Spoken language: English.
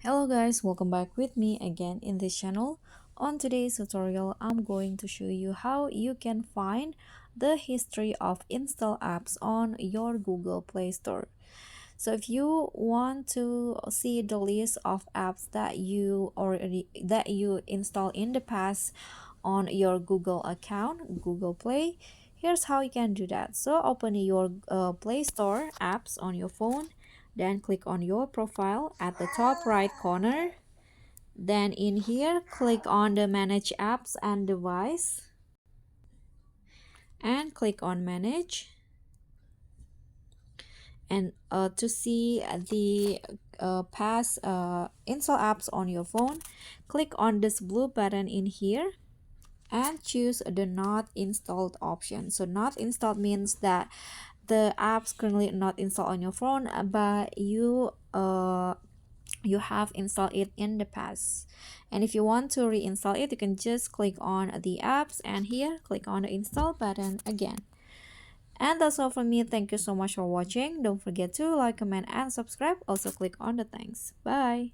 Hello guys, welcome back with me again in this channel. On today's tutorial, I'm going to show you how you can find the history of install apps on your Google Play Store. So if you want to see the list of apps that you installed in the past on your Google account, Google Play, here's how you can do that. So open your Play Store apps on your phone, then click on your profile at the top right corner. Then in here, click on the Manage Apps and Device and click on Manage. And to see the past install apps on your phone, click on this blue button in here and choose the not installed option. So not installed means that the apps currently not installed on your phone, but you have installed it in the past. And if you want to reinstall it, you can just click on the apps and here click on the install button again. And that's all from me. Thank you so much for watching. Don't forget to like, comment, and subscribe. Also click on the thanks. Bye.